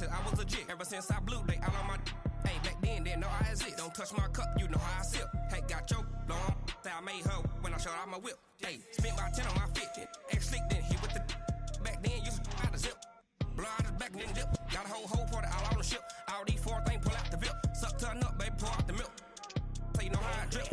said I was legit. Ever since I blew, they all on my. Hey, back then, didn't know I exist. Don't touch my cup, you know how I sip. Hey, got your long. I made her when I showed out my whip. Hey, spent about 10 on my fit. Ex-slick, then hit with the. Back then, used to out the zip. Blow out his back and then dip. Got a whole party all on the ship. All these four things pull out the VIP. Suck, turn up, baby, pour out the milk. So you know how I drip.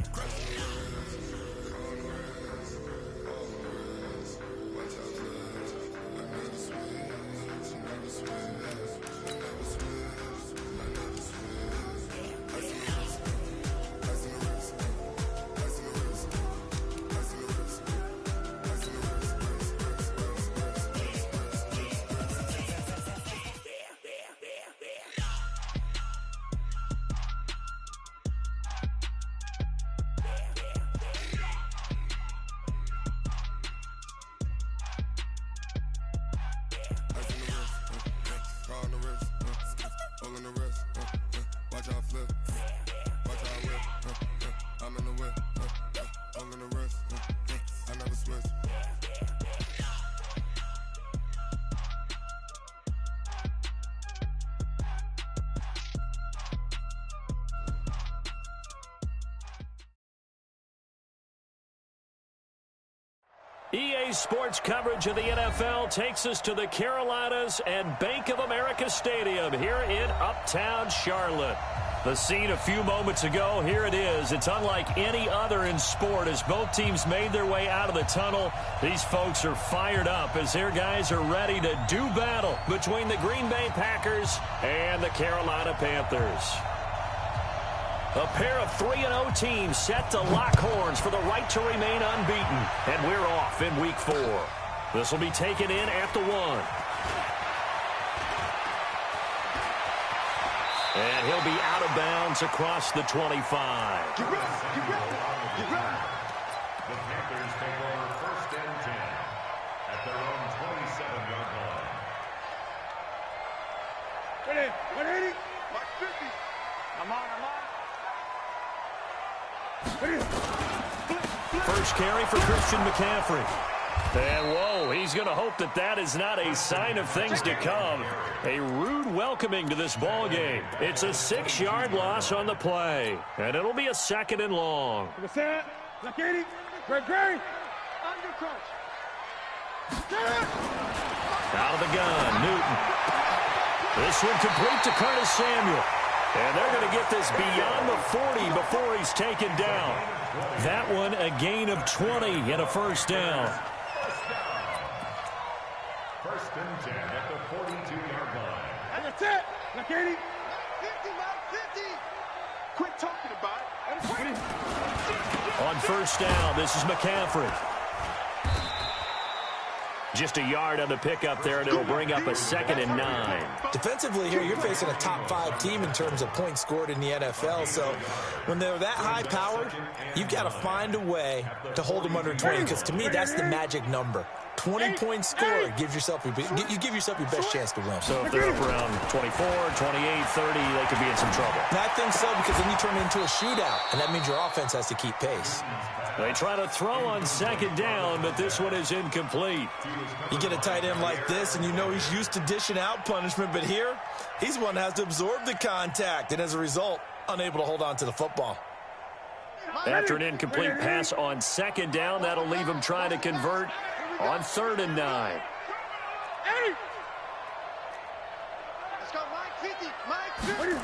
EA Sports coverage of the NFL takes us to the Carolinas and Bank of America Stadium here in Uptown Charlotte. The scene a few moments ago, here it is. It's unlike any other in sport as both teams made their way out of the tunnel. These folks are fired up as their guys are ready to do battle between the Green Bay Packers and the Carolina Panthers. A pair of 3-0 teams set to lock horns for the right to remain unbeaten. And we're off in Week 4. This will be taken in at the 1. And he'll be out of bounds across the 25. The Panthers take over 1st and 10 at their own 27-yard line. 180, Mark 50. I'm on. First carry for Christian McCaffrey. And, whoa, he's going to hope that that is not a sign of things to come. A rude welcoming to this ball game. It's a 6-yard loss on the play. And it'll be a 2nd and long. Black 80, Gray, under crunch. Out of the gun, Newton. This one complete to Curtis Samuel. And they're going to get this beyond the 40 before he's taken down. That one a gain of 20 and a 1st down. 1st and 10 at the 42-yard line. And that's it. Black 80. 50, Mark 50. Quit talking about it. On 1st down, this is McCaffrey. Just a yard on the pickup there, and it'll bring up a 2nd and 9. Defensively here, you're facing a top 5 team in terms of points scored in the NFL. So when they're that high-powered, you've got to find a way to hold them under 20, because to me, that's the magic number. 20-point score, you give yourself your best chance to win. So if they're up around 24, 28, 30, they could be in some trouble. And I think so, because then you turn it into a shootout, and that means your offense has to keep pace. They try to throw on 2nd down, but this one is incomplete. You get a tight end like this, and you know he's used to dishing out punishment, but here, he's one that has to absorb the contact, and as a result, unable to hold on to the football. After an incomplete pass on 2nd down, that'll leave him trying to convert on 3rd and 9. Let's go, Mike 50, Mike 50.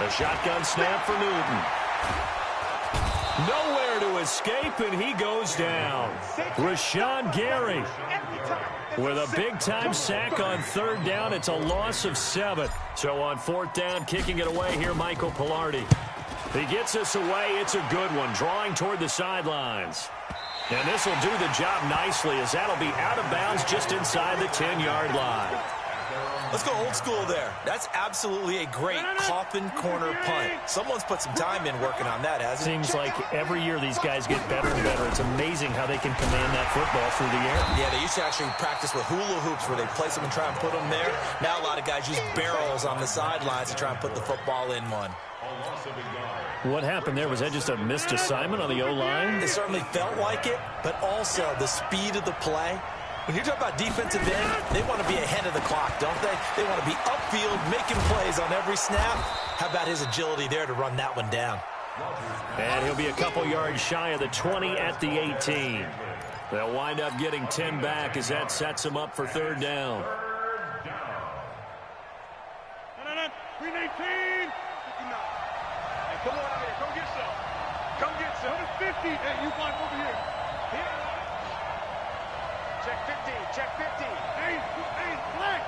A shotgun snap for Newton. Nowhere to escape, and he goes down. Rashawn Gary with a big-time sack on 3rd down. It's a loss of 7. So on 4th down, kicking it away here, Michael Pilardi. He gets us away. It's a good one, drawing toward the sidelines. And this will do the job nicely, as that'll be out of bounds just inside the 10-yard line. Let's go old school there. That's absolutely a great coffin corner punt. Someone's put some time in working on that, hasn't it? Seems like every year these guys get better and better. It's amazing how they can command that football through the air. Yeah, they used to actually practice with hula hoops where they place them and try and put them there. Now a lot of guys use barrels on the sidelines to try and put the football in one. What happened there? Was that just a missed assignment on the O-line? It certainly felt like it, but also the speed of the play. When you talk about defensive end, they want to be ahead of the clock, don't they? They want to be upfield, making plays on every snap. How about his agility there to run that one down? And he'll be a couple yards shy of the 20 at the 18. They'll wind up getting 10 back as that sets them up for third down. We need 10. 59. Hey, come on out here. Come get some. Come get some. 50. Hey, you find over here. Here. Check 50. Check 50. Hey, flag.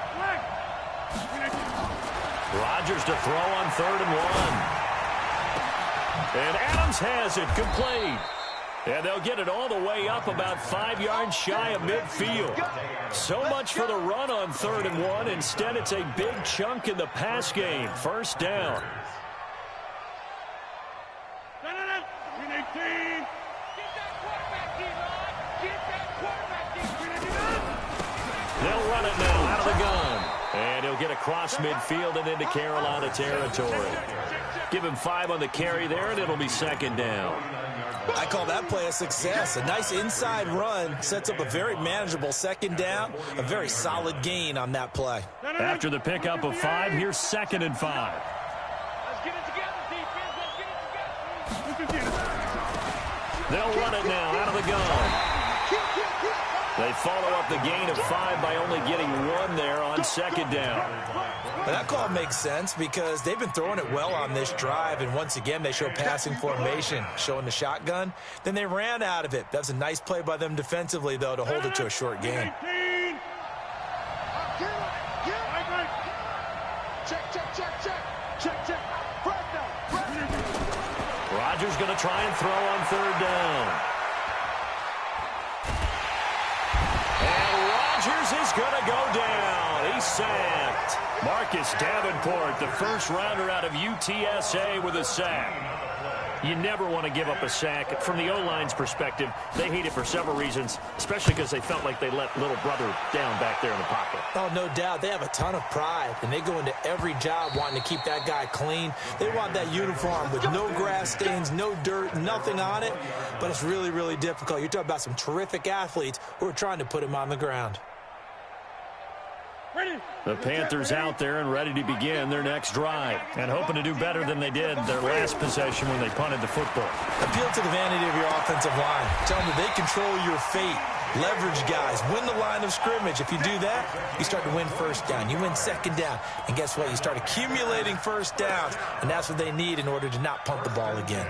Rodgers to throw on 3rd and 1. And Adams has it complete. And they'll get it all the way up about 5 yards shy of midfield. So much for the run on 3rd and 1. Instead, it's a big chunk in the pass game. First down. We need 10. Get that quarterback, D-Rod. Get that quarterback, D-Rod. They'll run it now out of the gun. And he'll get across midfield and into Carolina territory. Give him 5 on the carry there, and it'll be 2nd down. I call that play a success. A nice inside run sets up a very manageable 2nd down. A very solid gain on that play. After the pickup of 5, here's 2nd and 5. Let's get it together, defense. Let's get it together. They'll run it now out of the gun. They follow up the gain of 5 by only getting 1 there on 2nd down. Well, that call makes sense because they've been throwing it well on this drive, and once again they show passing formation, showing the shotgun. Then they ran out of it. That's a nice play by them defensively, though, to hold it to a short gain. Rodgers going to try and throw on 3rd down. Rodgers is going to go down. He's sacked. Marcus Davenport, the first rounder out of UTSA, with a sack. You never want to give up a sack. From the O-line's perspective, they hate it for several reasons, especially because they felt like they let little brother down back there in the pocket. Oh, no doubt. They have a ton of pride, and they go into every job wanting to keep that guy clean. They want that uniform with no grass stains, no dirt, nothing on it, but it's really, really difficult. You're talking about some terrific athletes who are trying to put him on the ground. The Panthers out there and ready to begin their next drive and hoping to do better than they did their last possession when they punted the football. Appeal to the vanity of your offensive line. Tell them that they control your fate. Leverage guys. Win the line of scrimmage. If you do that, you start to win 1st down. You win 2nd down. And guess what? You start accumulating 1st downs. And that's what they need in order to not punt the ball again.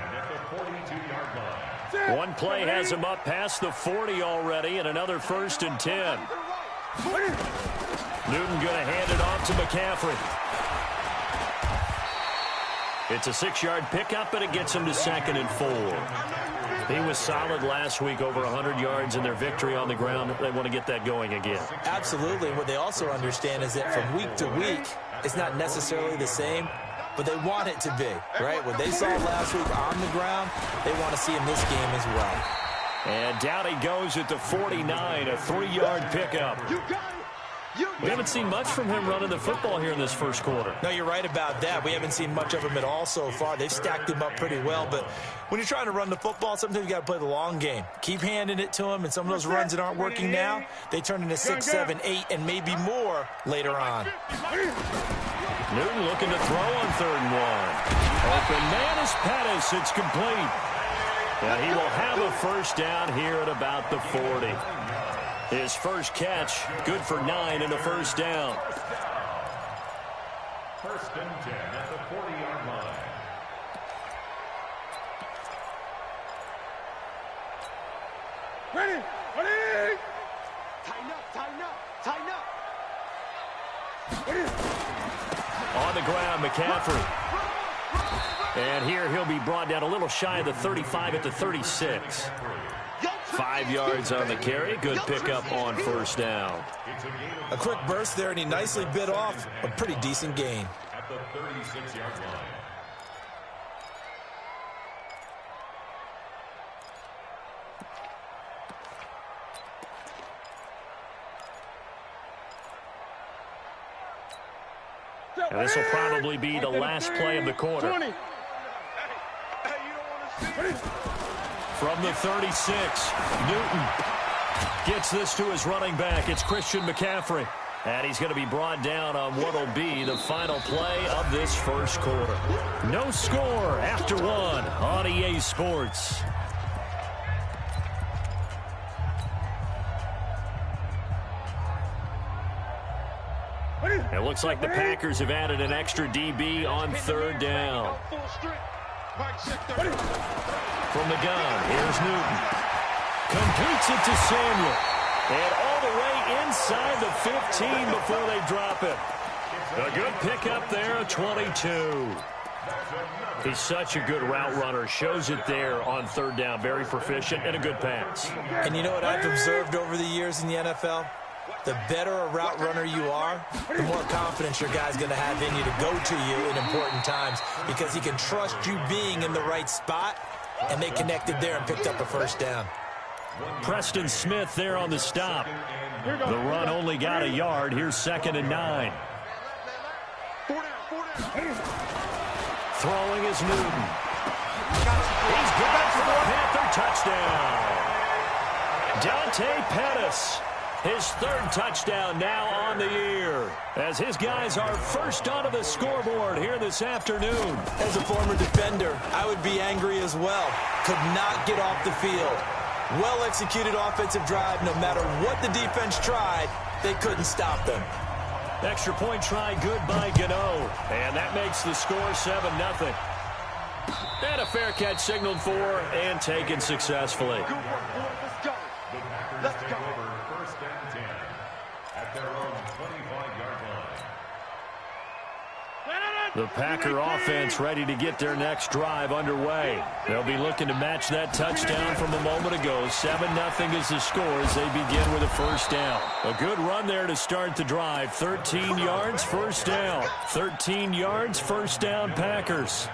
One play has them up past the 40 already and another 1st and 10. Newton going to hand it off to McCaffrey. It's a 6-yard pickup, but it gets him to 2nd and 4. He was solid last week, over 100 yards in their victory on the ground. They want to get that going again. Absolutely. What they also understand is that from week to week, it's not necessarily the same, but they want it to be, right? What they saw last week on the ground, they want to see in this game as well. And down he goes at the 49, a 3-yard pickup. We haven't seen much from him running the football here in this first quarter. No, you're right about that. We haven't seen much of him at all so far. They've stacked him up pretty well, but when you're trying to run the football, sometimes you got to play the long game. Keep handing it to him, and some of those runs that aren't working now, they turn into 6, 7, 8, and maybe more later on. Newton looking to throw on 3rd and 1. Open man is Pettis. It's complete. And he will have a 1st down here at about the 40. His first catch, good for 9 and a 1st down. 1st and 10 at the 40-yard line. Ready! Tighten up! On the ground, McCaffrey. And here he'll be brought down a little shy of the 35 at the 36. 5 yards on the carry. Good pickup on 1st down. A quick burst there, and he nicely bit off a pretty decent gain. At the 36-yard line. And this will probably be the last play of the quarter. From the 36, Newton Gets this to his running back. It's Christian McCaffrey. And he's going to be brought down on what will be the final play of this first quarter. No score after one on EA Sports. It looks like the Packers have added an extra DB on third down. From the gun, here's Newton. Completes it to Samuel. And all the way inside the 15 before they drop it. A good pickup there, 22. He's such a good route runner. Shows it there on third down. Very proficient and a good pass. And you know what I've observed over the years in the NFL? The better a route runner you are, the more confidence your guy's going to have in you to go to you in important times because he can trust you being in the right spot, and they connected there and picked up a first down. Preston Smith there on the stop. The run only got a yard. Here's 2nd and 9. Throwing is Newton. He's got for the Panther touchdown. Dante Pettis. His 3rd touchdown now on the year as his guys are first onto the scoreboard here this afternoon. As a former defender, I would be angry as well. Could not get off the field. Well-executed offensive drive. No matter what the defense tried, they couldn't stop them. Extra point try good by Gano. And that makes the score 7-0. And a fair catch signaled for and taken successfully. Good work, boy. Let's go. Let's go. First and 10 at their own 25-yard line. The Packer offense ready to get their next drive underway. They'll be looking to match that touchdown from a moment ago. 7-0 is the score as they begin with a first down. A good run there to start the drive. 13 yards, first down. 13 yards, first down, Packers.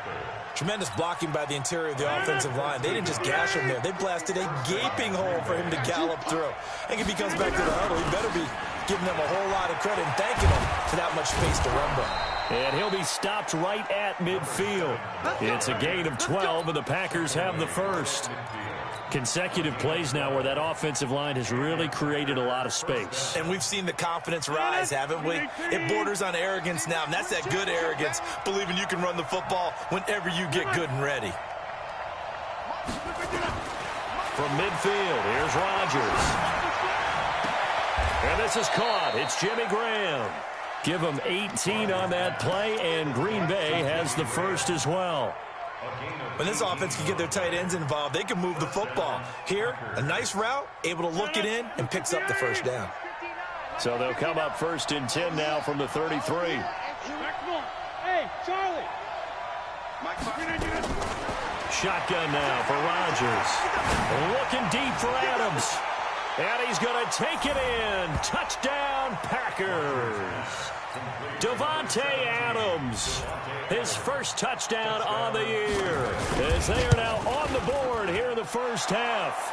Tremendous blocking by the interior of the offensive line. They didn't just gash him there. They blasted a gaping hole for him to gallop through. And if he comes back to the huddle, he better be giving them a whole lot of credit and thanking them for that much space to run by. And he'll be stopped right at midfield. It's a gain of 12, and the Packers have the first. Consecutive plays now where that offensive line has really created a lot of space. And we've seen the confidence rise, haven't we? It borders on arrogance now, and that's that good arrogance, believing you can run the football whenever you get good and ready. From midfield, here's Rodgers. And this is caught. It's Jimmy Graham. Give him 18 on that play, and Green Bay has the first as well. When this offense can get their tight ends involved, they can move the football. Here, a nice route, able to look it in, and picks up the first down. So they'll come up 1st and 10 now from the 33. Hey, Charlie. Shotgun now for Rodgers. Looking deep for Adams. And he's going to take it in. Touchdown, Packers. Davante Adams, his first touchdown on the year, as they are now on the board here in the first half.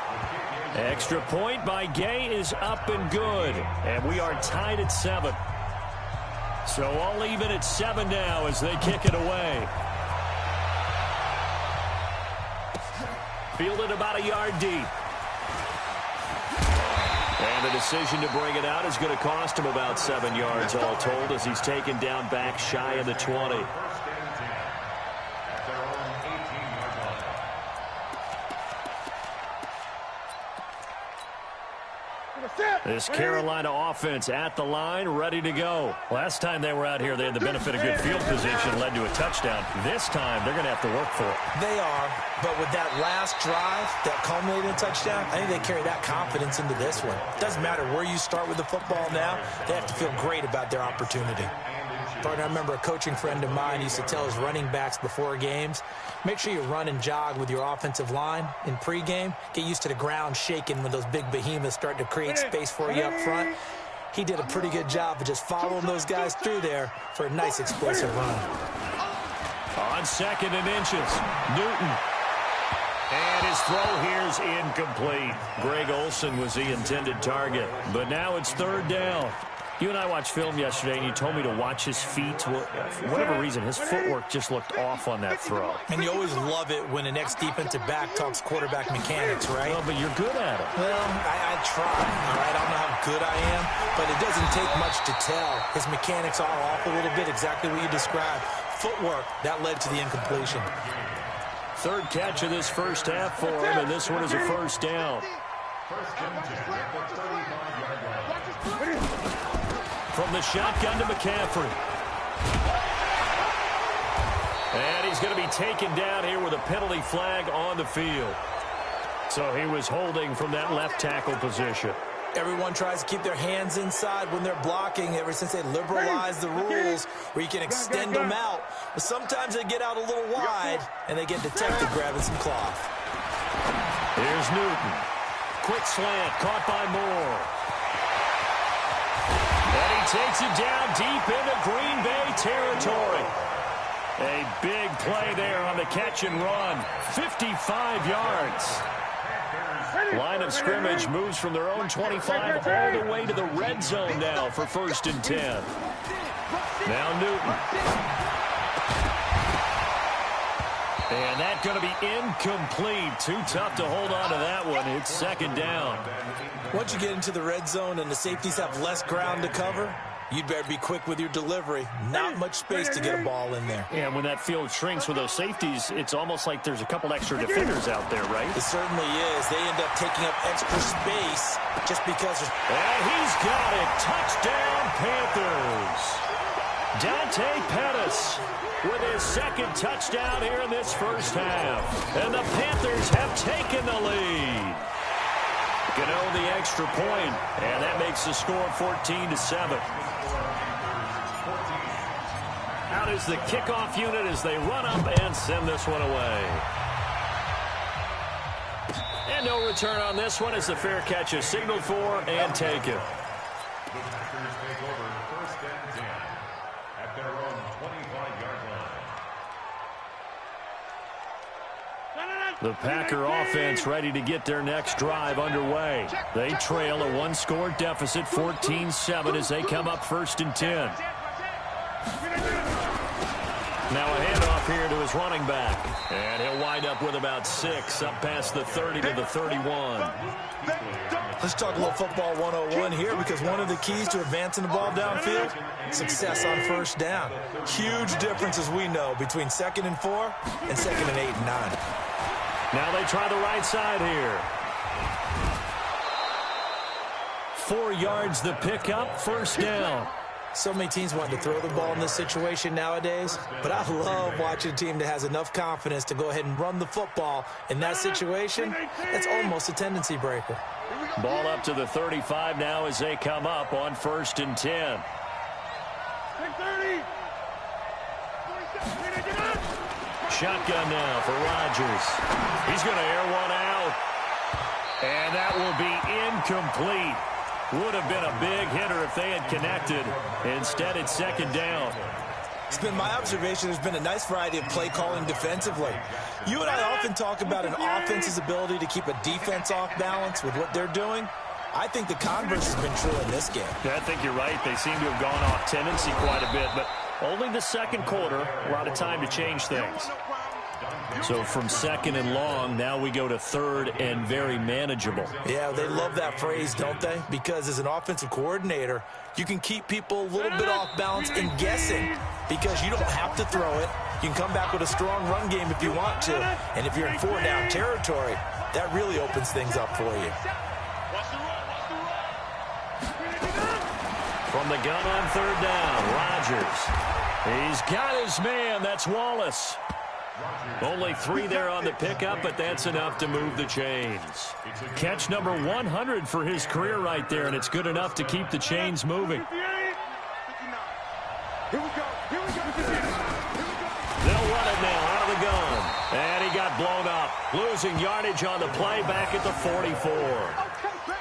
Extra point by Gay is up and good, and we are tied at 7. So all even at 7 now as they kick it away. Fielded about a yard deep. And the decision to bring it out is going to cost him about 7 yards all told as he's taken down back shy of the 20. This Carolina offense at the line, ready to go. Last time they were out here, they had the benefit of good field position, led to a touchdown. This time, they're going to have to work for it. They are, but with that last drive that culminated in a touchdown, I think they carry that confidence into this one. Doesn't matter where you start with the football now, they have to feel great about their opportunity. Partner, I remember a coaching friend of mine used to tell his running backs before games, make sure you run and jog with your offensive line in pregame. Get used to the ground shaking when those big behemoths start to create space for you up front. He did a pretty good job of just following those guys through there for a nice explosive run. On 2nd and inches, Newton. And his throw here is incomplete. Greg Olsen was the intended target, but now it's 3rd down. You and I watched film yesterday, and you told me to watch his feet. For whatever reason, his footwork just looked off on that throw. And you always love it when an ex-defensive back talks quarterback mechanics, right? Well, but you're good at it. Well, I try, all right? I don't know how good I am, but it doesn't take much to tell. His mechanics are off a little bit, exactly what you described. Footwork, that led to the incompletion. Third catch of this first half for him, and this one is a first down. From the shotgun to McCaffrey. And he's going to be taken down here with a penalty flag on the field. So he was holding from that left tackle position. Everyone tries to keep their hands inside when they're blocking ever since they liberalized the rules where you can extend them out. But sometimes they get out a little wide, and they get detected grabbing some cloth. Here's Newton. Quick slant, caught by Moore. And he takes it down deep into Green Bay territory. A big play there on the catch and run. 55 yards. Line of scrimmage moves from their own 25 all the way to the red zone now for 1st and 10. Now Newton. And that's going to be incomplete. Too tough to hold on to that one. It's 2nd down. Once you get into the red zone and the safeties have less ground to cover, you'd better be quick with your delivery. Not much space to get a ball in there. Yeah, when that field shrinks with those safeties, it's almost like there's a couple extra defenders out there, right? It certainly is. They end up taking up extra space just because. And he's got it. Touchdown, Panthers. Dante Pettis with his 2nd touchdown here in this first half. And the Panthers have taken the lead. Gano the extra point, and that makes the score 14-7. Out is the kickoff unit as they run up and send this one away. And no return on this one as the fair catch is signaled for and taken. The Packers take over 1st and 10 at their own 25-yard line. The Packer offense ready to get their next drive underway. They trail a 1-score deficit, 14-7, as they come up 1st and 10. Now a handoff here to his running back. And he'll wind up with about 6, up past the 30 to the 31. Let's talk a little football 101 here, because one of the keys to advancing the ball downfield, success on 1st down. Huge difference, as we know, between 2nd and 4 and 2nd and 8 and 9. Now they try the right side here. 4 yards the pickup, 1st down. So many teams want to throw the ball in this situation nowadays, but I love watching a team that has enough confidence to go ahead and run the football in that situation. That's almost a tendency breaker. Ball up to the 35 now as they come up on 1st and 10. Shotgun now for Rodgers. He's going to air one out. And that will be incomplete. Would have been a big hitter if they had connected. Instead, it's 2nd down. It's been my observation there's been a nice variety of play calling defensively. You and I often talk about an offense's ability to keep a defense off balance with what they're doing. I think the converse has been true in this game. Yeah, I think you're right. They seem to have gone off tendency quite a bit, but only the 2nd quarter, a lot of time to change things. So from 2nd and long, now we go to 3rd and very manageable. Yeah, they love that phrase, don't they? Because as an offensive coordinator, you can keep people a little bit off balance and guessing, because you don't have to throw it. You can come back with a strong run game if you want to. And if you're in 4-down territory, that really opens things up for you. From the gun on 3rd down, Rodgers. He's got his man. That's Wallace. Only 3 there on the pickup, but that's enough to move the chains. Catch number 100 for his career right there, and it's good enough to keep the chains moving. Here we go. They'll run it now out of the gun. And he got blown up. Losing yardage on the play back at the 44.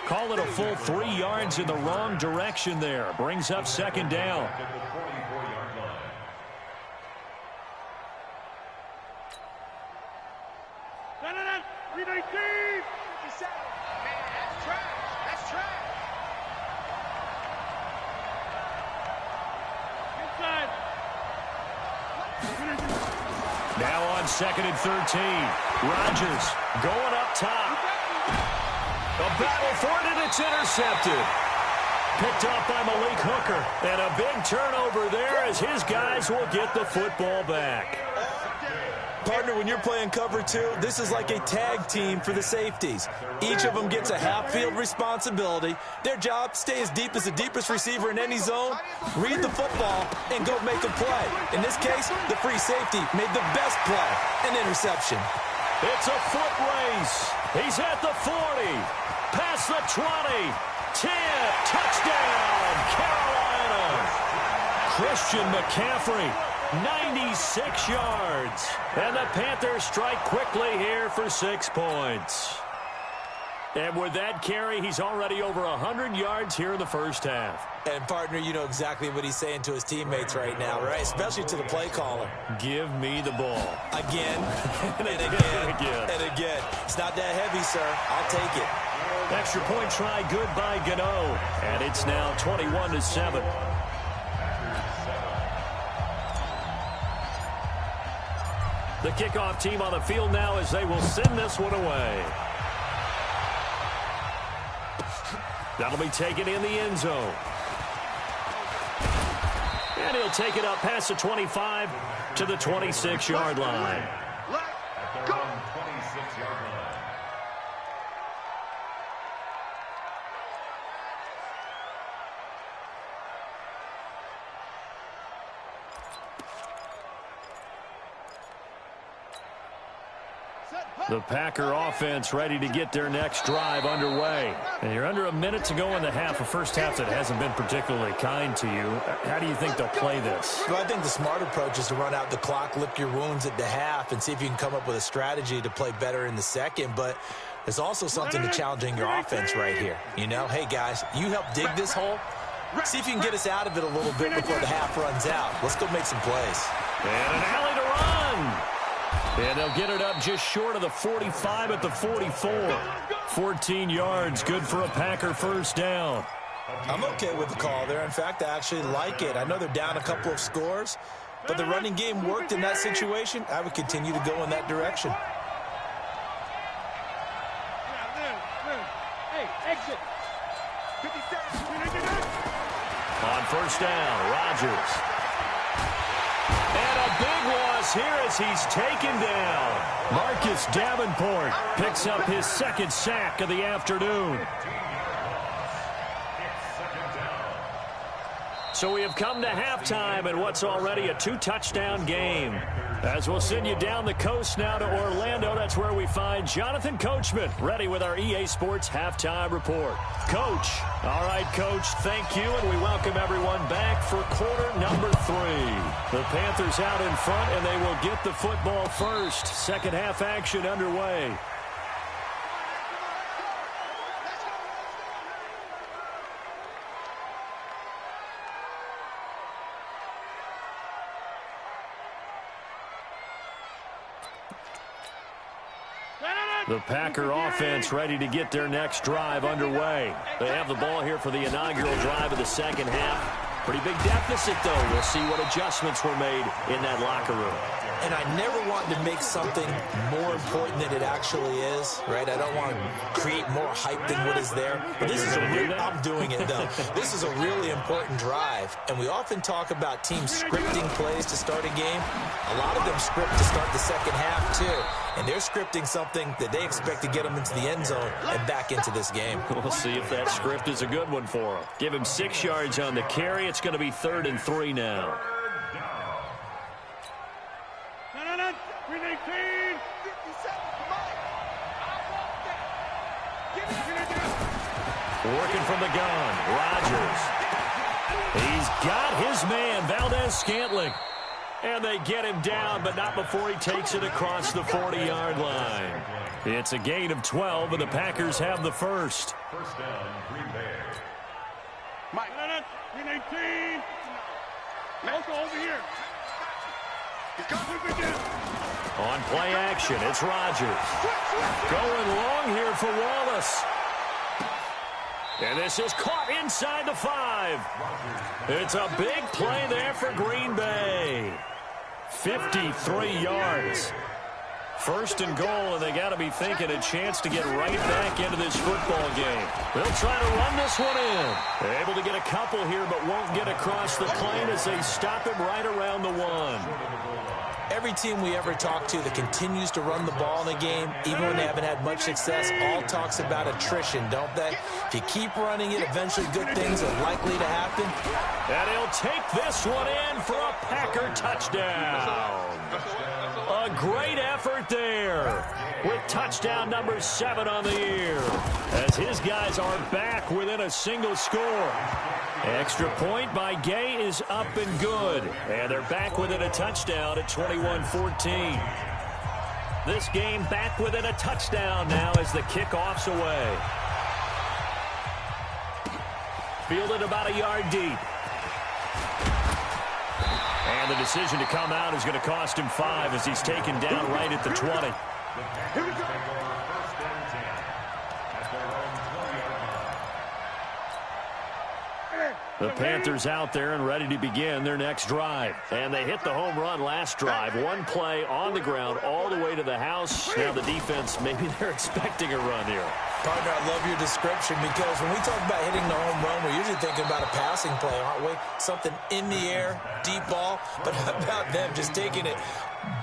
Call it a full 3 yards in the wrong direction there. Brings up 2nd down. Now on 2nd and 13. Rodgers going up top. A battle for it, and it's intercepted. Picked off by Malik Hooker. And a big turnover there as his guys will get the football back. Partner, when you're playing cover 2, this is like a tag team for the safeties. Each of them gets a half-field responsibility. Their job, stay as deep as the deepest receiver in any zone, read the football, and go make a play. In this case, the free safety made the best play, an interception. It's a foot race. He's at the 40, past the 20, 10, touchdown, Carolina. Christian McCaffrey, 96 yards. And the Panthers strike quickly here for 6 points. And with that carry, he's already over 100 yards here in the first half. And, partner, you know exactly what he's saying to his teammates right now, right? Especially to the play caller. Give me the ball. Again, and again, and again. It's not that heavy, sir. I'll take it. Extra point try, good by Gano. And it's now 21-7. The kickoff team on the field now as they will send this one away. That'll be taken in the end zone. And he'll take it up past the 25 to the 26-yard line. At their own 26-yard line. The Packer offense ready to get their next drive underway. And you're under a minute to go in the half, a first half that hasn't been particularly kind to you. How do you think they'll play this? Well, I think the smart approach is to run out the clock, lick your wounds at the half, and see if you can come up with a strategy to play better in the second. But there's also something to challenging your offense right here. You know, hey, guys, you help dig this hole. See if you can get us out of it a little bit before the half runs out. Let's go make some plays. And an alley to run. And they'll get it up just short of the 45 at the 44. 14 yards, good for a Packer first down. I'm okay with the call there. In fact, I actually like it. I know they're down a couple of scores, but the running game worked in that situation. I would continue to go in that direction. Hey, exit. 50 seconds. On first down, Rodgers. And a big loss here as he's taken down. Marcus Davenport picks up his second sack of the afternoon. So we have come to halftime in what's already a 2-touchdown game. As we'll send you down the coast now to Orlando, that's where we find Jonathan Coachman ready with our EA Sports Halftime Report. Coach. All right, Coach, thank you, and we welcome everyone back for quarter number 3. The Panthers out in front, and they will get the football first. Second half action underway. The Packer offense ready to get their next drive underway. They have the ball here for the inaugural drive of the second half. Pretty big deficit, though. We'll see what adjustments were made in that locker room. And I never want to make something more important than it actually is, right? I don't want to create more hype than what is there. But this is I'm doing it, though. This is a really important drive. And we often talk about teams scripting plays to start a game. A lot of them script to start the second half, too. And they're scripting something that they expect to get them into the end zone and back into this game. We'll see if that script is a good one for them. Give him 6 yards on the carry. It's going to be 3rd and 3 now. Working from the gun, Rodgers. He's got his man, Valdez-Scantling. And they get him down, but not before he takes it across the 40-yard line. It's a gain of 12, and the Packers have the first. First down, Green Bay. Mike, 319. Malcolm over here. On play action, it's Rodgers. Going long here for Wallace. And this is caught inside the 5. It's a big play there for Green Bay. 53 yards. First and goal, and they got to be thinking a chance to get right back into this football game. They'll try to run this one in. They're able to get a couple here, but won't get across the plane as they stop him right around the 1. Every team we ever talk to that continues to run the ball in a game, even when they haven't had much success, all talks about attrition, don't they? If you keep running it, eventually good things are likely to happen. And he'll take this one in for a Packer touchdown. A great effort there with touchdown number 7 on the year as his guys are back within a single score. Extra point by Gay is up and good, and they're back within a touchdown at 21-14. This game back within a touchdown now as the kickoff's away. Fielded about a yard deep. And the decision to come out is going to cost him 5 as he's taken down right at the 20. Here we go. First and 10 at their own 20-yard line. The Panthers out there and ready to begin their next drive. And they hit the home run last drive. One play on the ground all the way to the house. Now the defense, maybe they're expecting a run here. Partner, I love your description because when we talk about hitting the home run, we're usually thinking about a passing play, aren't we? Something in the air, deep ball. But how about them just taking it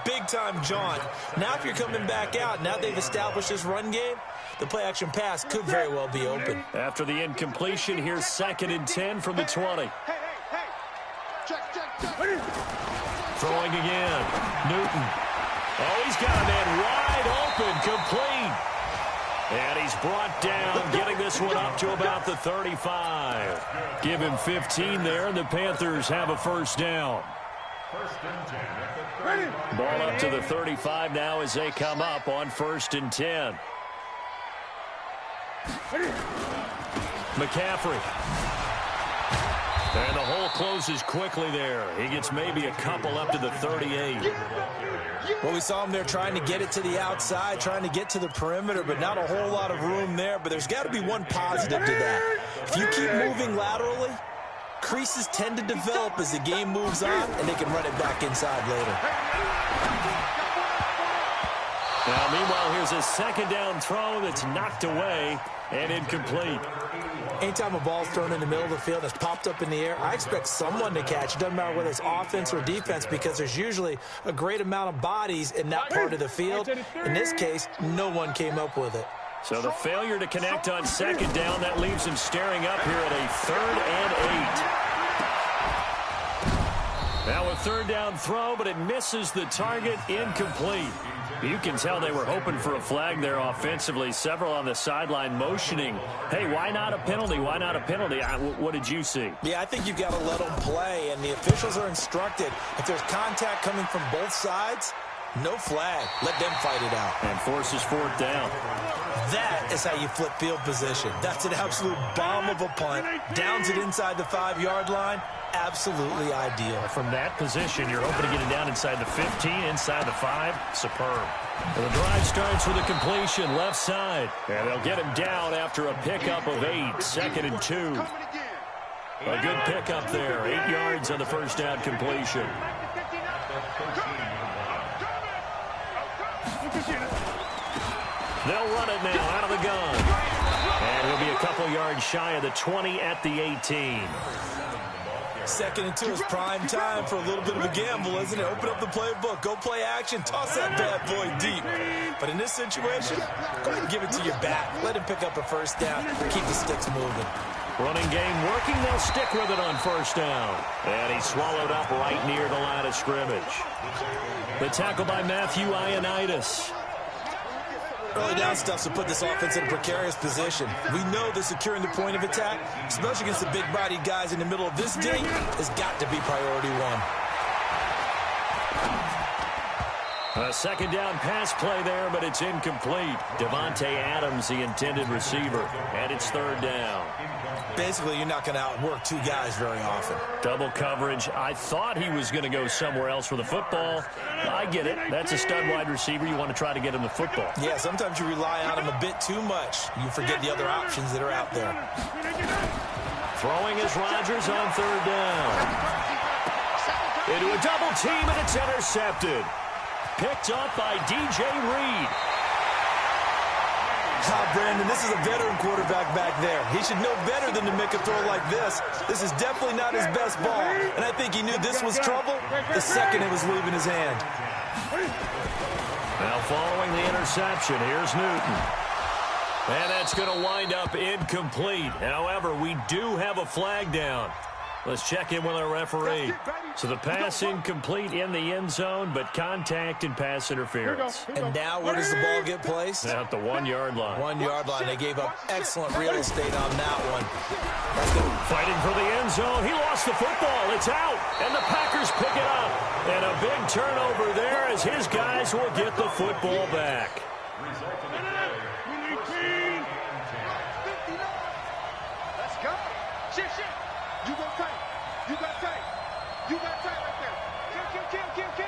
big-time jaunt? Now if you're coming back out, now they've established this run game, the play-action pass could very well be open. After the incompletion, here's 2nd and 10 from the 20. Throwing again. Newton. Oh, he's got a man wide open, complete. And he's brought down, getting this one up to about the 35. Give him 15 there, and the Panthers have a first down. First and 10 at the 35. Ball up to the 35 now as they come up on 1st and 10. McCaffrey. And the hole closes quickly there. He gets maybe a couple up to the 38. Well, we saw him there trying to get it to the outside, trying to get to the perimeter, but not a whole lot of room there. But there's got to be one positive to that. If you keep moving laterally, creases tend to develop as the game moves on, and they can run it back inside later. Now, meanwhile, here's a 2nd down throw that's knocked away and incomplete. Anytime a ball's thrown in the middle of the field that's popped up in the air, I expect someone to catch. It doesn't matter whether it's offense or defense because there's usually a great amount of bodies in that part of the field. In this case, no one came up with it. So the failure to connect on 2nd down, that leaves him staring up here at a 3rd and 8. Now a 3rd down throw, but it misses the target, incomplete. You can tell they were hoping for a flag there offensively. Several on the sideline motioning, hey, why not a penalty? Why not a penalty? What did you see? Yeah, I think you've got to let them play, and the officials are instructed. If there's contact coming from both sides, no flag. Let them fight it out. And forces 4th down. That is how you flip field position. That's an absolute bomb of a punt. Downs it inside the 5-yard line. Absolutely ideal. From that position, you're hoping to get it down inside the 15, inside the 5. Superb. And the drive starts with a completion left side. And they'll get him down after a pickup of 8. 2nd and 2. A good pickup there. 8 yards on the first down completion. They'll run it now out of the gun. And he'll be a couple yards shy of the 20 at the 18. 2nd and 2 is prime time for a little bit of a gamble, isn't it? Open up the playbook, go play action, toss that bad boy deep. But in this situation, go ahead and give it to your back. Let him pick up a first down. Keep the sticks moving. Running game working. They'll stick with it on 1st down. And he's swallowed up right near the line of scrimmage. The tackle by Matthew Ioannidis. Early down stuff to put this offense in a precarious position. We know that securing the point of attack, especially against the big-bodied guys in the middle of this game, has got to be priority 1. A 2nd down pass play there, but it's incomplete. Devontae Adams, the intended receiver, and it's 3rd down. Basically, you're not going to outwork 2 guys very often. Double coverage. I thought he was going to go somewhere else for the football. I get it. That's a stud wide receiver. You want to try to get him the football. Yeah, sometimes you rely on him a bit too much. You forget the other options that are out there. Throwing is Rodgers on 3rd down. into a double team, and it's intercepted. Picked up by DJ Reed. Brandon, this is a veteran quarterback back there. He should know better than to make a throw like this. This is definitely not his best ball, and I think he knew this was trouble the second it was leaving his hand. Now following the interception, here's Newton. And that's going to wind up incomplete. However, we do have a flag down. Let's check in with our referee. So the pass incomplete in the end zone, but contact and pass interference. And now where does the ball get placed? At the 1 yard line. 1 yard line. They gave up excellent real estate on that one. Fighting for the end zone. He lost the football. It's out. And the Packers pick it up. And a big turnover there as his guys will get the football back. Let's go. Shit. You go tight. You got tight. You got tight right there. Kill.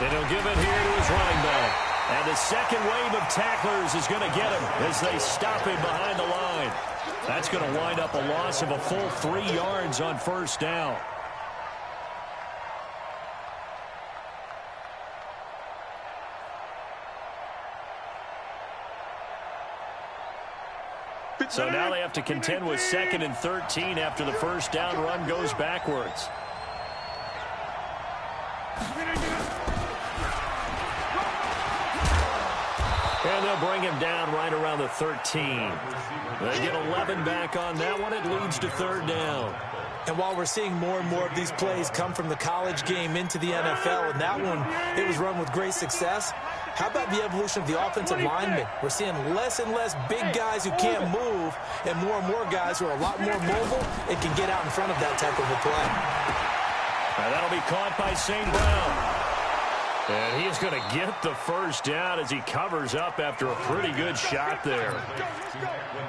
And he'll give it here to his running back. And the second wave of tacklers is going to get him as they stop him behind the line. That's going to wind up a loss of a full 3 yards on first down. So now they have to contend with 2nd and 13 after the first down run goes backwards. And they'll bring him down right around the 13. They get 11 back on that one. It leads to 3rd down. And while we're seeing more and more of these plays come from the college game into the NFL, and that one, it was run with great success, how about the evolution of the offensive linemen? We're seeing less and less big guys who can't move and more guys who are a lot more mobile and can get out in front of that type of a play. Now that'll be caught by St. Brown. And he's going to get the first down as he covers up after a pretty good shot there.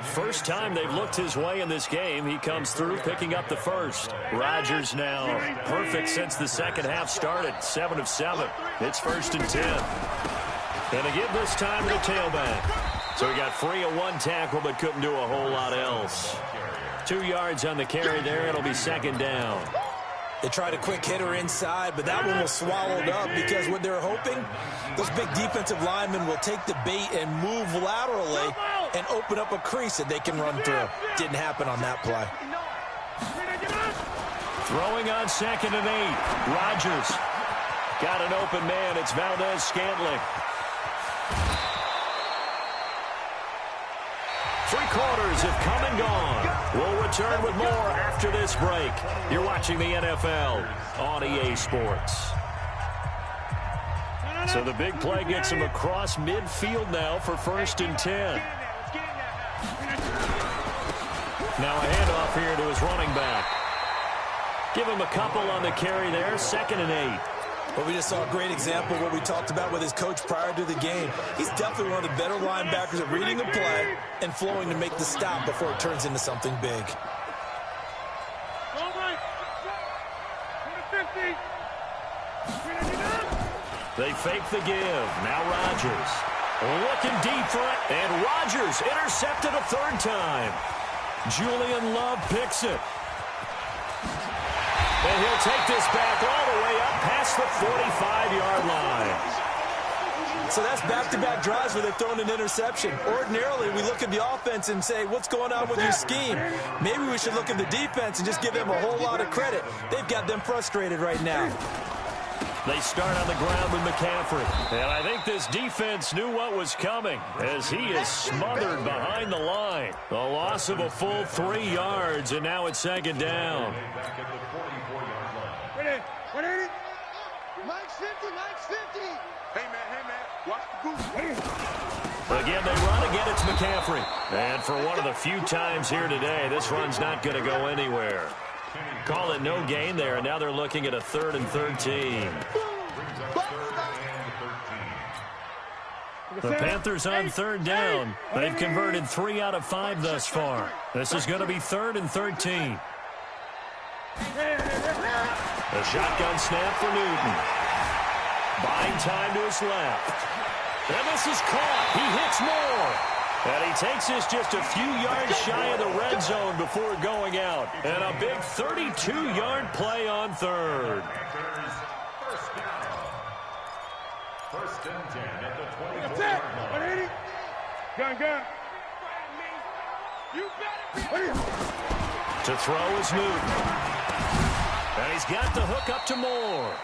First time they've looked his way in this game. He comes through picking up the first. Rodgers now perfect since the second half started. 7 of 7. It's 1st and 10. And again this time to the tailback. So he got free of 1 tackle but couldn't do a whole lot else. 2 yards on the carry there. It'll be 2nd down. They tried a quick hitter inside, but that one was swallowed up because what they're hoping, those big defensive linemen will take the bait and move laterally and open up a crease that they can run through. Didn't happen on that play. Throwing on 2nd and 8. Rodgers got an open man. It's Valdez-Scantling. 3 quarters have come and gone. We'll return with more after this break. You're watching the NFL on EA Sports. So the big play gets him across midfield now for 1st and 10. Now a handoff here to his running back. Give him a couple on the carry there. 2nd and 8. Well, we just saw a great example of what we talked about with his coach prior to the game. He's definitely one of the better linebackers at reading a play and flowing to make the stop before it turns into something big. They fake the give. Now Rodgers looking deep for it. And Rodgers intercepted a 3rd time. Julian Love picks it. And he'll take this back all the way up past the 45-yard line. So that's back-to-back drives where they've thrown an interception. Ordinarily, we look at the offense and say, what's going on with your scheme? Maybe we should look at the defense and just give them a whole lot of credit. They've got them frustrated right now. They start on the ground with McCaffrey. And I think this defense knew what was coming as he is smothered behind the line. The loss of a full 3 yards, and now it's 2nd down. Mike's 50. Hey, man. Watch the goose. Again, they run. Again, it's McCaffrey. And for one of the few times here today, this run's not going to go anywhere. Call it no gain there, and now they're looking at a 3rd and 13. The Panthers on 3rd down. They've converted 3 out of 5 thus far. This is going to be 3rd and 13. A shotgun snap for Newton. Buying time to his left. And this is caught. He hits Moore. And he takes this just a few yards shy of the red zone before going out. And a big 32-yard play on third. First and 10 at the 24-yard line. Gun. To throw is Newton. And he's got the hook up to Moore.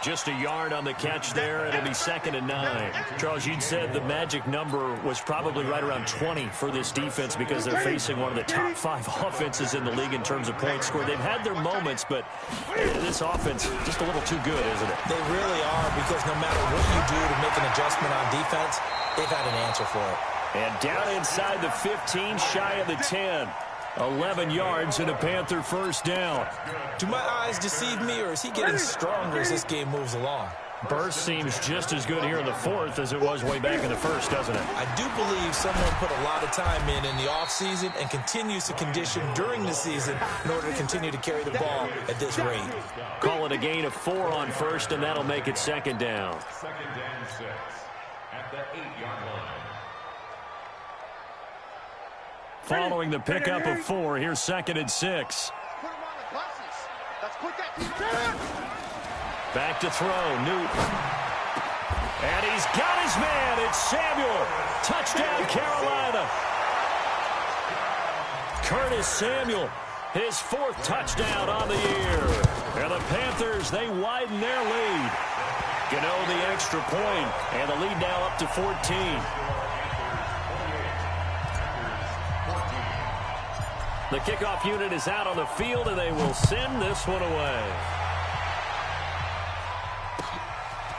Just a yard on the catch there. It'll be 2nd and 9. Charles, you'd said the magic number was probably right around 20 for this defense because they're facing one of the top 5 offenses in the league in terms of points scored. They've had their moments, but this offense just a little too good, isn't it? They really are, because no matter what you do to make an adjustment on defense, they've had an answer for it. And down inside the 15, shy of the 10. 11 yards and a Panther first down. Do my eyes deceive me, or is he getting stronger as this game moves along? Burst seems just as good here in the 4th as it was way back in the 1st, doesn't it? I do believe someone put a lot of time in the offseason and continues to condition during the season in order to continue to carry the ball at this rate. Call it a gain of 4 on first, and that'll make it 2nd down. 2nd and 6 at the 8-yard line. Following the pickup of 4, here's 2nd and 6. Back to throw, Newton. And he's got his man. It's Samuel. Touchdown, Carolina. Curtis Samuel, his 4th touchdown on the year. And the Panthers, they widen their lead. Gano the extra point, and the lead now up to 14. The kickoff unit is out on the field, and they will send this one away.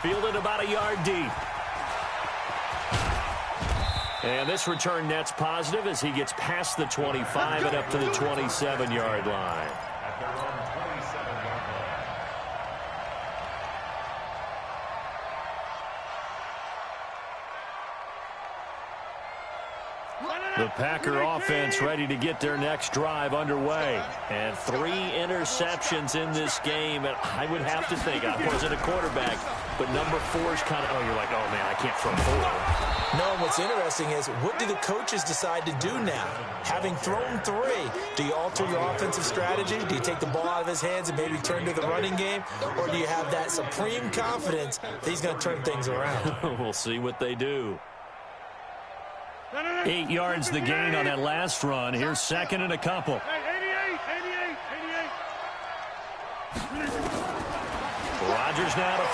Fielded about a yard deep. And this return net's positive as he gets past the 25 and up to the 27-yard line. At their own 27-yard line. The Packer offense ready to get their next drive underway. And 3 interceptions in this game. And I would have to think, I wasn't a quarterback, but number 4 is kind of, oh, you're like, oh, man, I can't throw 4. No, what's interesting is, what do the coaches decide to do now? Having thrown 3, do you alter your offensive strategy? Do you take the ball out of his hands and maybe turn to the running game? Or do you have that supreme confidence that he's going to turn things around? We'll see what they do. 8 yards the gain on that last run. Here's 2nd and a couple. 88. Rodgers now to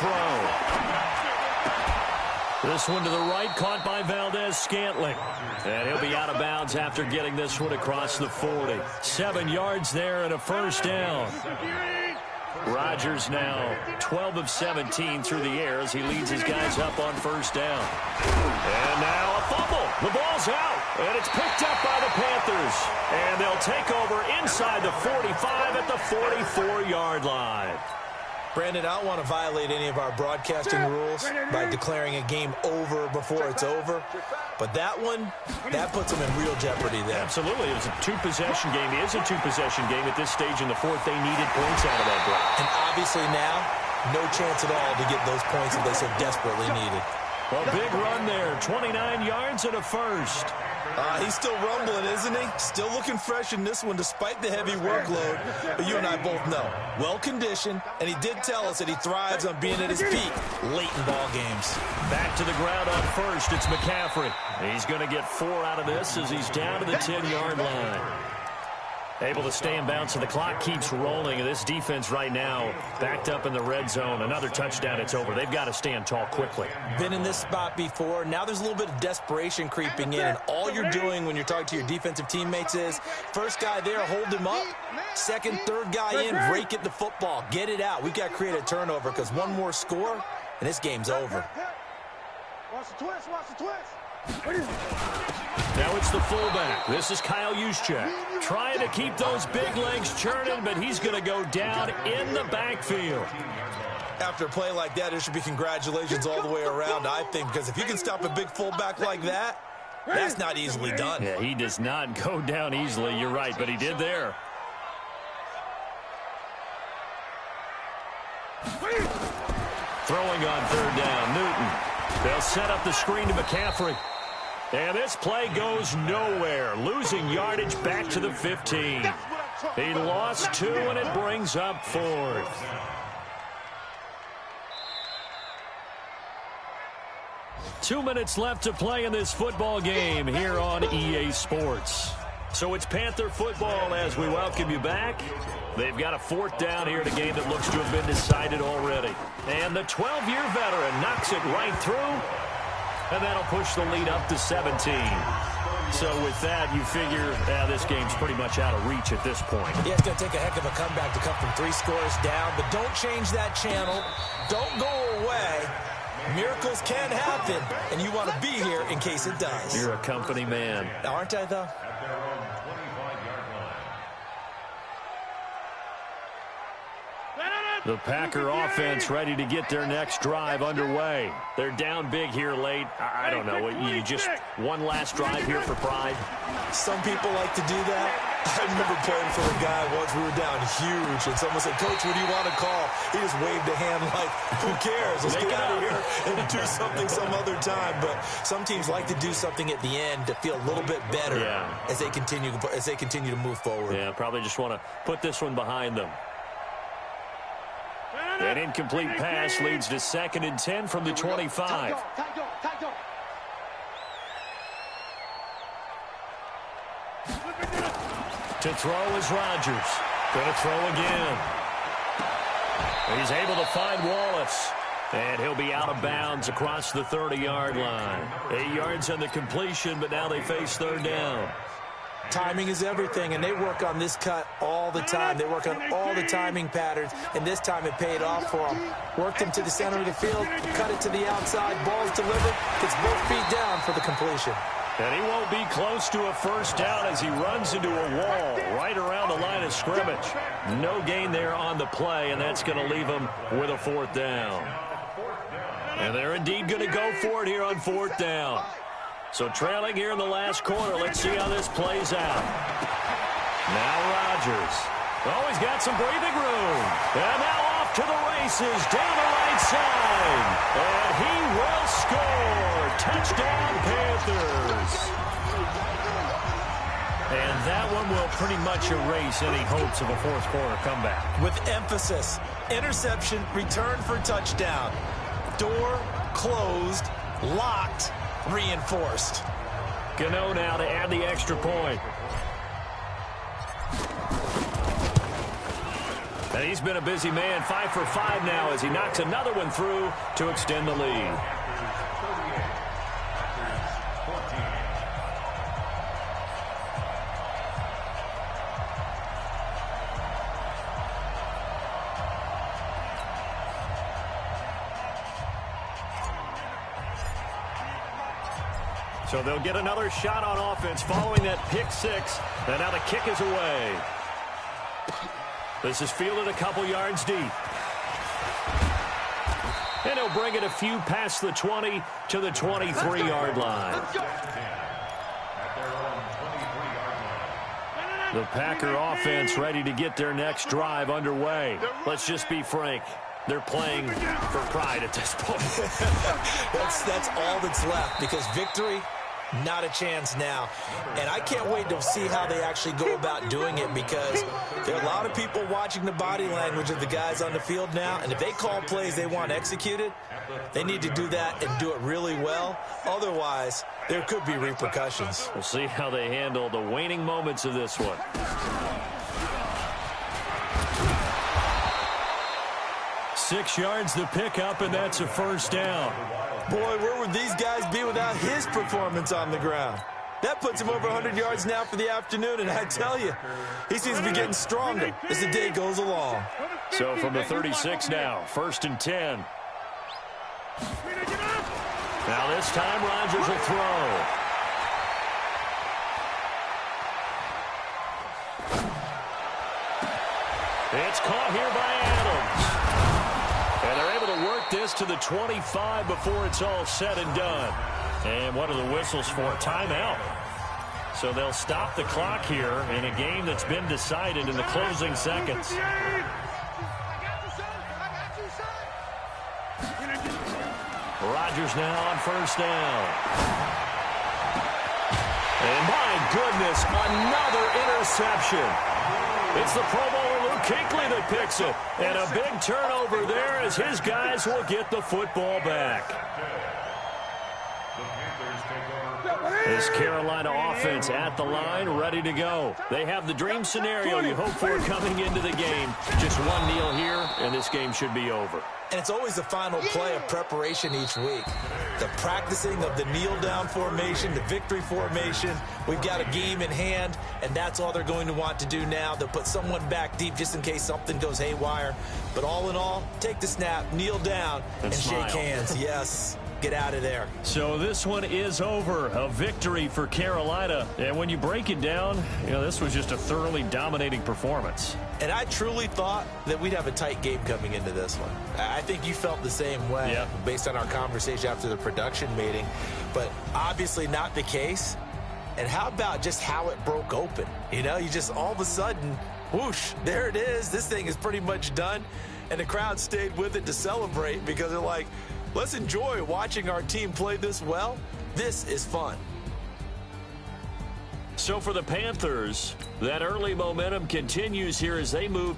throw. This one to the right, caught by Valdez-Scantling. And he'll be out of bounds after getting this one across the 40. 7 yards there and a first down. Rodgers now 12 of 17 through the air as he leads his guys up on first down. And now a fumble. The ball's out, and it's picked up by the Panthers. And they'll take over inside the 45 at the 44-yard line. Brandon, I don't want to violate any of our broadcasting rules by declaring a game over before it's over. But that one, that puts them in real jeopardy there. Absolutely. It was a 2-possession game. It is a 2-possession game at this stage in the 4th. They needed points out of that break. And obviously now, no chance at all to get those points that they so desperately needed. A big run there. 29 yards and a first. He's still rumbling, isn't he? Still looking fresh in this one despite the heavy workload. But you and I both know, well-conditioned, and he did tell us that he thrives on being at his peak late in ball games. Back to the ground on first. It's McCaffrey. He's going to get 4 out of this as he's down to the 10-yard line. Able to stay in bounds, so the clock keeps rolling. This defense right now backed up in the red zone. Another touchdown, it's over. They've got to stand tall quickly. Been in this spot before. Now there's a little bit of desperation creeping in, and all you're doing when you're talking to your defensive teammates is, first guy there, hold him up. Second, third guy in, break it the football. Get it out. We've got to create a turnover because one more score, and this game's over. Watch the twist, watch the twist. Now it's the fullback. This is Kyle Juszczyk. Trying to keep those big legs churning, but he's going to go down in the backfield. After a play like that, there should be congratulations all the way around, I think, because if you can stop a big fullback like that, that's not easily done. Yeah, he does not go down easily. You're right, but he did there. Throwing on third down, Newton. They'll set up the screen to McCaffrey. And this play goes nowhere, losing yardage back to the 15. He lost 2, and it brings up 4th. Two minutes left to play in this football game here on EA Sports. So it's Panther football as we welcome you back. They've got a 4th down here in a game that looks to have been decided already. And the 12-year veteran knocks it right through, and that'll push the lead up to 17. So with that, you figure this game's pretty much out of reach at this point. Yeah, it's going to take a heck of a comeback to come from 3 scores down, but don't change that channel. Don't go away. Miracles can happen, and you want to be here in case it does. You're a company man. Aren't I, though? At their own 25-yard line. The Packer offense ready to get their next drive underway. They're down big here late. I don't know. You just one last drive here for pride? Some people like to do that. I remember playing for a guy once. We were down huge, and someone said, "Coach, what do you want to call?" He just waved a hand like, "Who cares? Let's get out of here and do something some other time." But some teams like to do something at the end to feel a little bit better as they continue to move forward. Yeah, probably just want to put this one behind them. An incomplete pass leads to 2nd and 10 from the 25. To throw is Rodgers. Going to throw again. He's able to find Wallace. And he'll be out of bounds across the 30-yard line. 8 yards on the completion, but now they face 3rd down. Timing is everything, and they work on this cut all the time. They work on all the timing patterns, and this time it paid off for them. Worked him to the center of the field, cut it to the outside, ball's delivered, gets both feet down for the completion. And he won't be close to a 1st down as he runs into a wall right around the line of scrimmage. No gain there on the play, and that's going to leave him with a 4th down. And they're indeed going to go for it here on 4th down. So trailing here in the last quarter. Let's see how this plays out. Now Rodgers. Oh, he's got some breathing room. And now off to the races down the right side. And he will score. Touchdown, Panthers. And that one will pretty much erase any hopes of a 4th quarter comeback. With emphasis, interception, return for touchdown. Door closed, locked, reinforced. Gano now to add the extra point. And he's been a busy man, 5 for 5 now as he knocks another one through to extend the lead. So they'll get another shot on offense following that pick 6. And now the kick is away. This is fielded a couple yards deep. And he'll bring it a few past the 20 to the 23-yard line. The Packer offense ready to get their next drive underway. Let's just be frank. They're playing for pride at this point. That's all that's left, because victory, not a chance now. And I can't wait to see how they actually go about doing it, because there are a lot of people watching the body language of the guys on the field now, and if they call plays they want executed, they need to do that and do it really well. Otherwise, there could be repercussions. We'll see how they handle the waning moments of this one. 6 yards the pickup, and that's a 1st down. Boy, where would these guys be without his performance on the ground? That puts him over 100 yards now for the afternoon, and I tell you, he seems to be getting stronger as the day goes along. So from the 36 now, 1st and 10. Now this time Rodgers will throw. It's caught here by Adams. And they're able to work this to the 25 before it's all said and done. And what are the whistles for? Timeout. So they'll stop the clock here in a game that's been decided in the closing seconds. Rodgers now on 1st down. And my goodness, another interception. It's the Pro Bowler Luke Kuechly that picks it. And a big turnover there as his guys will get the football back. This Carolina offense at the line, ready to go. They have the dream scenario you hope for coming into the game. Just one kneel here, and this game should be over. And it's always the final play of preparation each week. The practicing of the kneel-down formation, the victory formation. We've got a game in hand, and that's all they're going to want to do now. They'll put someone back deep just in case something goes haywire. But all in all, take the snap, kneel down, and shake hands. Yes. Get out of there. So this one is over. A victory for Carolina. And when you break it down, this was just a thoroughly dominating performance. And I truly thought that we'd have a tight game coming into this one. I think you felt the same way based on our conversation after the production meeting. But obviously not the case. And how about just how it broke open? You just all of a sudden, whoosh, there it is. This thing is pretty much done. And the crowd stayed with it to celebrate because they're like, let's enjoy watching our team play this well. This is fun. So for the Panthers, that early momentum continues here as they move.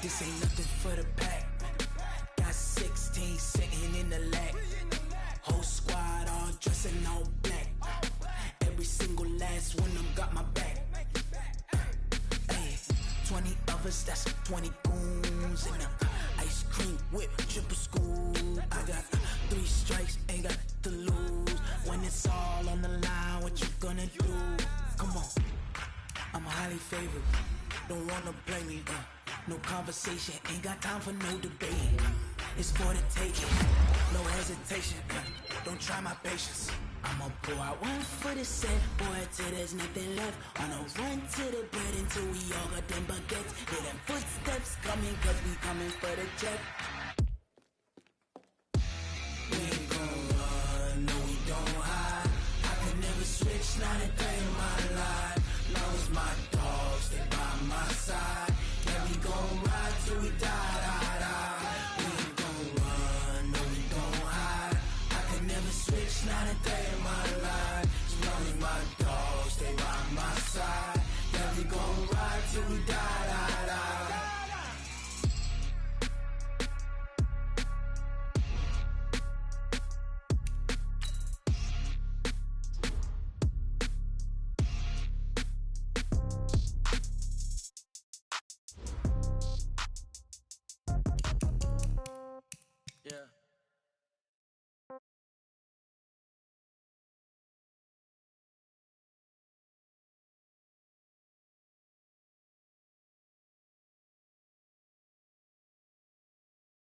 This ain't nothing for the pack. Got 16 sitting in the lag. Whole squad all dressing all black. Every single last one of them got my back. Hey, 20 of us, that's 20 goons in the ice cream whip, triple scoop. I got 3 strikes, ain't got to lose. When it's all on the line, what you gonna do? Come on, I'm highly favored. Don't wanna blame me, no conversation, ain't got time for no debate. It's for the taking, no hesitation, don't try my patience. I'ma pour out one for the set, boy, till there's nothing left. On a run to the bread until we all got them baguettes. Hear them footsteps coming, cause we coming for the jet.